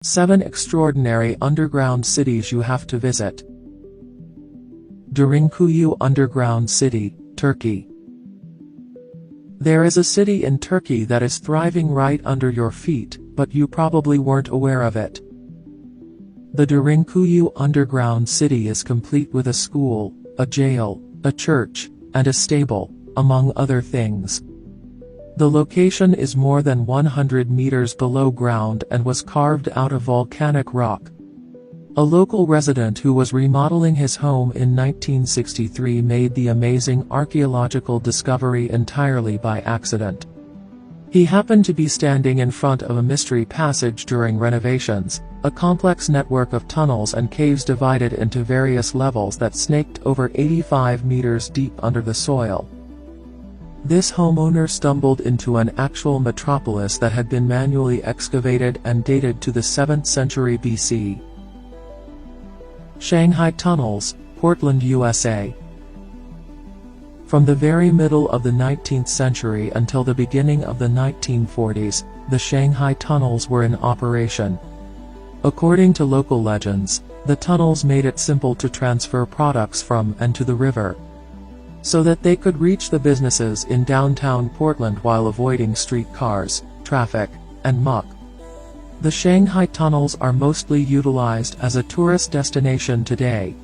7 Extraordinary Underground Cities You Have to Visit. Derinkuyu Underground City, Turkey. There is a city in Turkey that is thriving right under your feet, but you probably weren't aware of it. The Derinkuyu Underground City is complete with a school, a jail, a church, and a stable, among other things. The location is more than 100 meters below ground and was carved out of volcanic rock. A local resident who was remodeling his home in 1963 made the amazing archaeological discovery entirely by accident. He happened to be standing in front of a mystery passage during renovations, a complex network of tunnels and caves divided into various levels that snaked over 85 meters deep under the soil. This homeowner stumbled into an actual metropolis that had been manually excavated and dated to the 7th century BC. Shanghai Tunnels, Portland, USA. From the very middle of the 19th century until the beginning of the 1940s, the Shanghai Tunnels were in operation. According to local legends, the tunnels made it simple to transfer products from and to the river, so that they could reach the businesses in downtown Portland while avoiding streetcars, traffic, and muck. The Shanghai Tunnels are mostly utilized as a tourist destination today.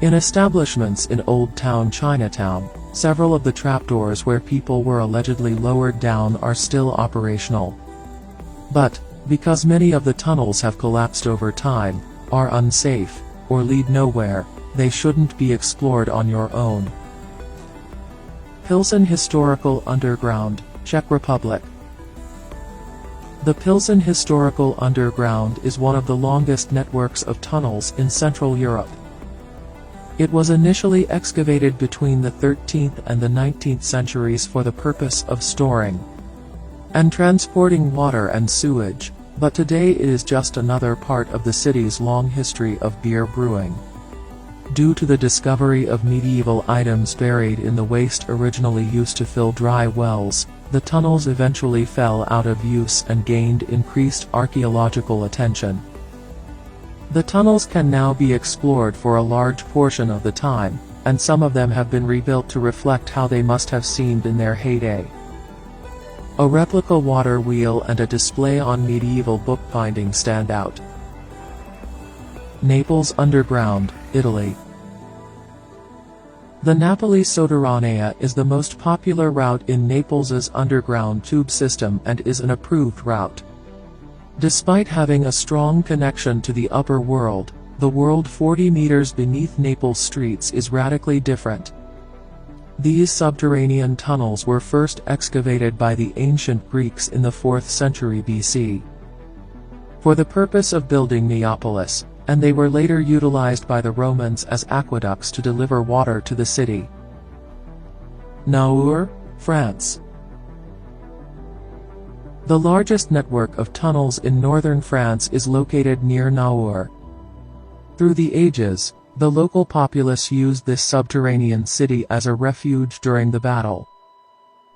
In establishments in Old Town Chinatown, several of the trapdoors where people were allegedly lowered down are still operational. But, because many of the tunnels have collapsed over time, are unsafe, or lead nowhere, they shouldn't be explored on your own. Pilsen Historical Underground, Czech Republic. The Pilsen Historical Underground is one of the longest networks of tunnels in Central Europe. It was initially excavated between the 13th and the 19th centuries for the purpose of storing and transporting water and sewage, but today it is just another part of the city's long history of beer brewing. Due to the discovery of medieval items buried in the waste originally used to fill dry wells, the tunnels eventually fell out of use and gained increased archaeological attention. The tunnels can now be explored for a large portion of the time, and some of them have been rebuilt to reflect how they must have seemed in their heyday. A replica water wheel and a display on medieval bookbinding stand out. Naples Underground, Italy. The Napoli Sotterranea is the most popular route in Naples's underground tube system and is an approved route. Despite having a strong connection to the upper world, the world 40 meters beneath Naples streets is radically different. These subterranean tunnels were first excavated by the ancient Greeks in the 4th century BC for the purpose of building Neapolis, and they were later utilized by the Romans as aqueducts to deliver water to the city. Naur, France. The largest network of tunnels in northern France is located near Naur. Through the ages, the local populace used this subterranean city as a refuge during the battle.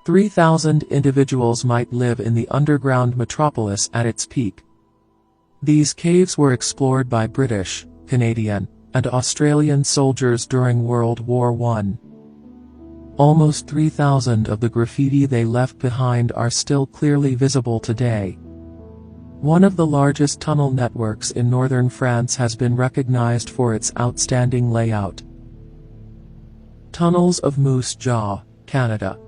3,000 individuals might live in the underground metropolis at its peak. These caves were explored by British, Canadian, and Australian soldiers during World War I. Almost 3,000 of the graffiti they left behind are still clearly visible today. One of the largest tunnel networks in northern France has been recognized for its outstanding layout. Tunnels of Moose Jaw, Canada.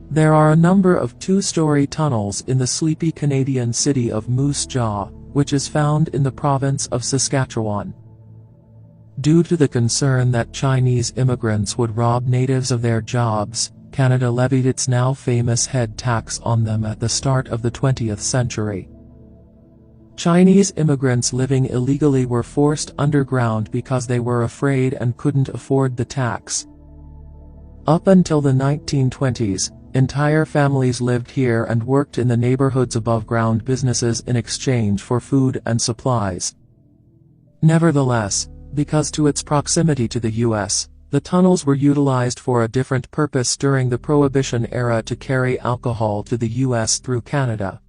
There are a number of two-story tunnels in the sleepy Canadian city of Moose Jaw, which is found in the province of Saskatchewan. Due to the concern that Chinese immigrants would rob natives of their jobs, Canada levied its now famous head tax on them at the start of the 20th century. Chinese immigrants living illegally were forced underground because they were afraid and couldn't afford the tax. Up until the 1920s, entire families lived here and worked in the neighborhood's above-ground businesses in exchange for food and supplies. Nevertheless, because to its proximity to the U.S., the tunnels were utilized for a different purpose during the Prohibition era to carry alcohol to the U.S. through Canada.